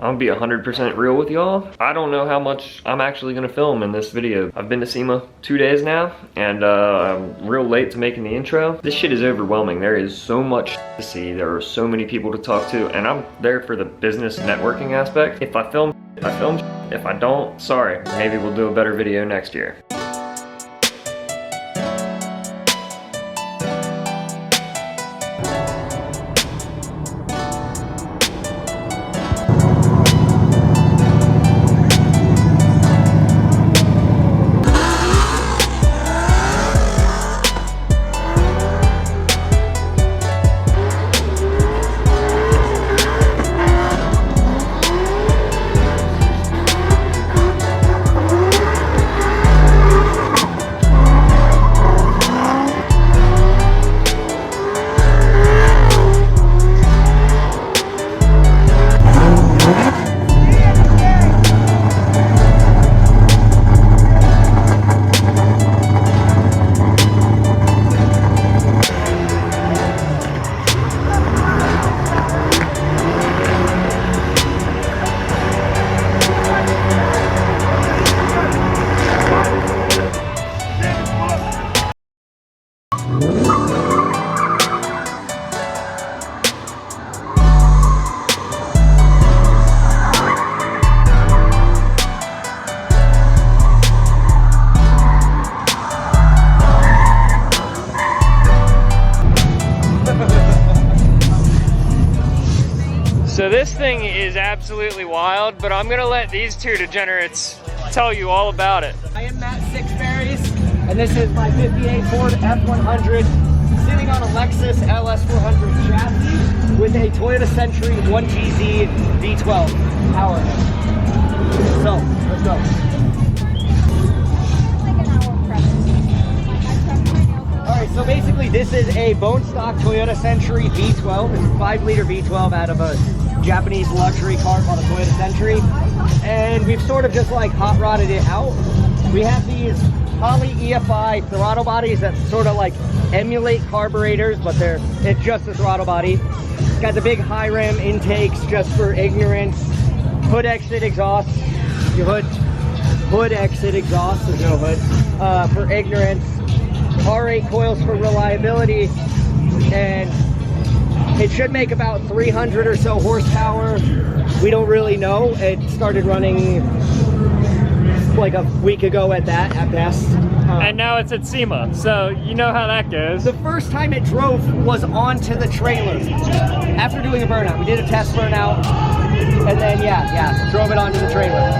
I'll be 100% real with y'all. I don't know how much I'm actually gonna film in this video. I've been to Sema 2 days now, and I'm real late to making the intro. This shit is overwhelming. There is so much to see. There are so many people to talk to, and I'm there for the business networking aspect. If I film, I film. If I don't, sorry. Maybe we'll do a better video next year. So this thing is absolutely wild, but I'm gonna let these two degenerates tell you all about it. I am Matt Sixberries, and this is my 58 Ford F100 sitting on a Lexus LS400 chassis with a Toyota Century 1GZ V12 power. So, let's go. Alright, so basically this is a bone stock Toyota Century V12. It's a 5-liter V12 out of a Japanese luxury car called a Toyota Century. And we've sort of just like hot rodded it out. We have these poly EFI throttle bodies that sort of like emulate carburetors, but it's just a throttle body. It's got the big high rim intakes just for ignorance. Hood exit exhaust. Your hood exit exhaust, there's no hood, for ignorance. R8 coils for reliability, and it should make about 300 or so horsepower. We don't really know. It started running like a week ago at best. And now it's at Sema, so you know how that goes. The first time it drove was onto the trailer after doing a burnout. We did a test burnout, and then yeah, drove it onto the trailer.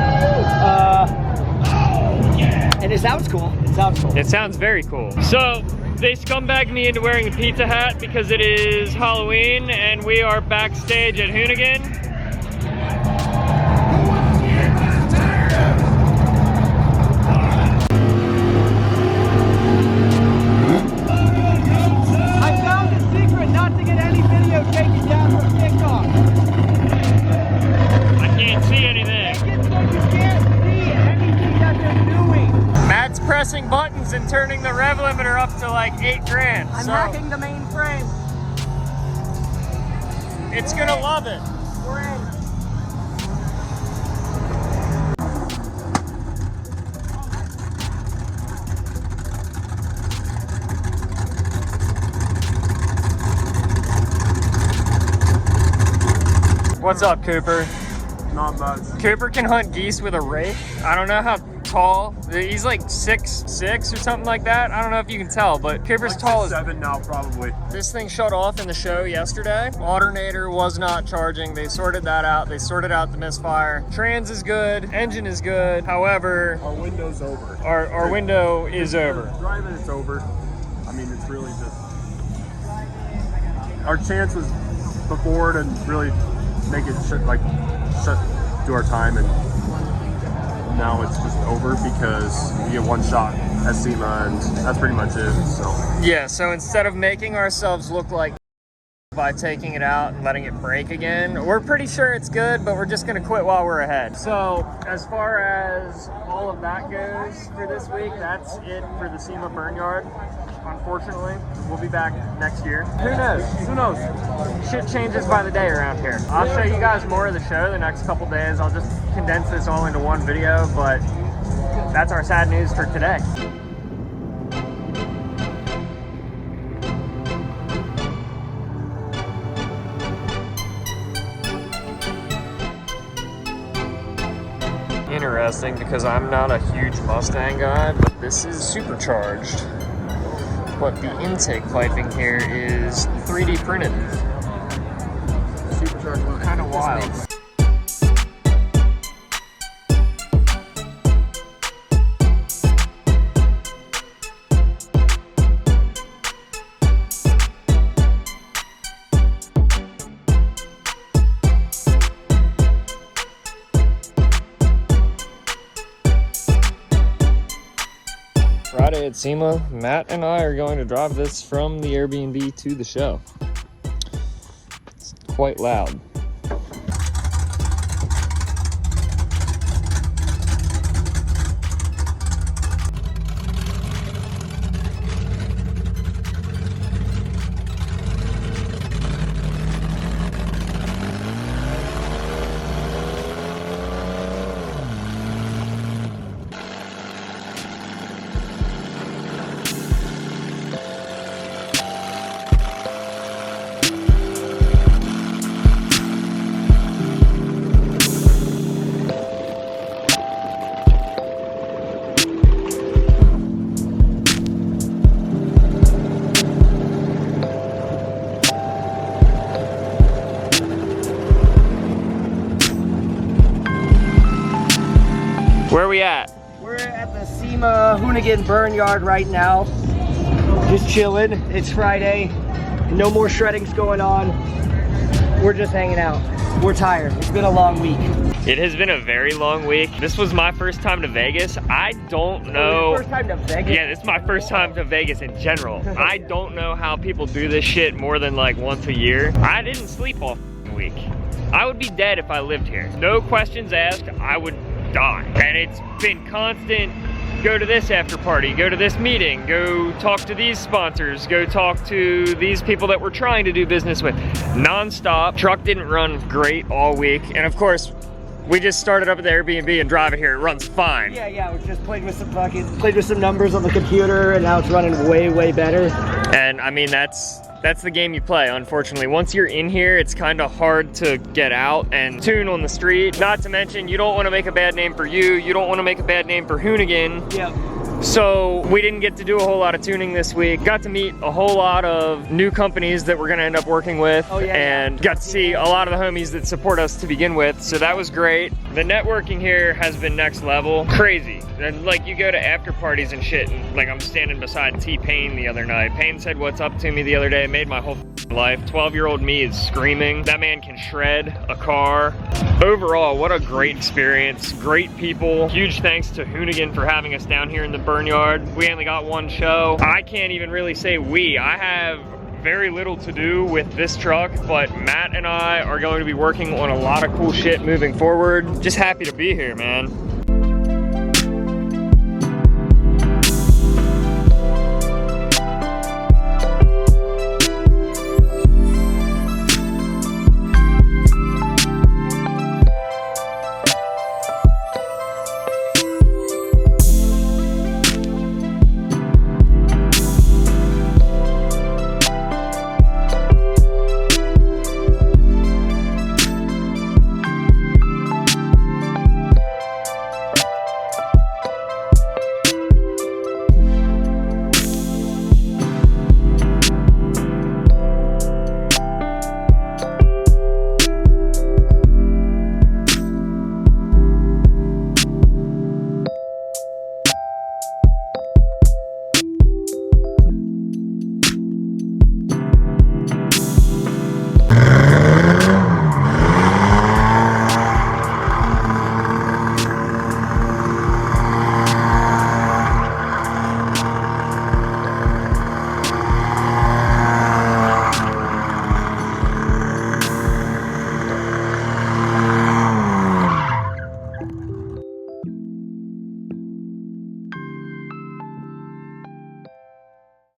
And it sounds cool. It sounds cool. It sounds very cool. So they scumbagged me into wearing a pizza hat because it is Halloween and we are backstage at Hoonigan. I found a secret not to get any video taken down from TikTok. I can't see anything. Make it so you can't see anything that they're doing. Matt's pressing buttons and turning the rev limiter up to like 8 grand. I'm hacking the main frame. It's gonna love it. We're in. What's up, Cooper? Not much. Cooper can hunt geese with a rake. I don't know how tall. He's like 6'6" or something like that. I don't know if you can tell, but Cooper's like tall as 7 now, probably. This thing shut off in the show yesterday. Alternator was not charging. They sorted that out. They sorted out the misfire. Trans is good. Engine is good. However, Our window's over. our window is over. Driving, it's over. I mean, it's really just... Our chance was before to really make it shut do our time, and now it's just over because we get one shot at Sema, and that's pretty much it. So Yeah, so instead of making ourselves look like by taking it out and letting it break again, we're pretty sure it's good, but we're just gonna quit while we're ahead. So as far as all of that goes for this week, that's it for the Sema Burn Yard. unfortunately. We'll be back next year. Who knows? Who knows? Shit changes by the day around here. I'll show you guys more of the show the next couple days. I'll just condense this all into one video, but that's our sad news for today. Interesting, because I'm not a huge Mustang guy, but this is supercharged. But the intake piping here is 3D printed. Supercharged, kind of wild. Friday at Sema, Matt and I are going to drive this from the Airbnb to the show. It's quite loud. Where are we at? We're at the Sema Hoonigan Burn Yard right now. Just chilling. It's Friday. No more shreddings going on. We're just hanging out. We're tired. It's been a long week. It has been a very long week. This was my first time to Vegas. I don't know. First time to Vegas? Yeah, this is my first time to Vegas in general. I don't know how people do this shit more than like once a year. I didn't sleep all week. I would be dead if I lived here. No questions asked, I would die. And it's been constant, go to this after party, go to this meeting, go talk to these sponsors, go talk to these people that we're trying to do business with. Non-stop. Truck didn't run great all week. And of course, we just started up at the Airbnb and drive it here. It runs fine. Yeah, we just played with some numbers on the computer, and now it's running way better. And I mean, that's the game you play, unfortunately. Once you're in here, it's kind of hard to get out and tune on the street. Not to mention, you don't want to make a bad name for you. You don't want to make a bad name for Hoonigan. Yeah. So we didn't get to do a whole lot of tuning this week. Got to meet a whole lot of new companies that we're gonna end up working with. Oh, yeah, and got to see a lot of the homies that support us to begin with. So that was great. The networking here has been next level. Crazy. And like, you go to after parties and shit, and like, I'm standing beside T-Pain the other night. Pain said what's up to me the other day. It made my whole life. 12-year-old me is screaming. That man can shred a car. Overall, what a great experience. Great people. Huge thanks to Hoonigan for having us down here in the Burn Yard. We only got one show. I can't even really say we. I have very little to do with this truck, but Matt and I are going to be working on a lot of cool shit moving forward. Just happy to be here, man.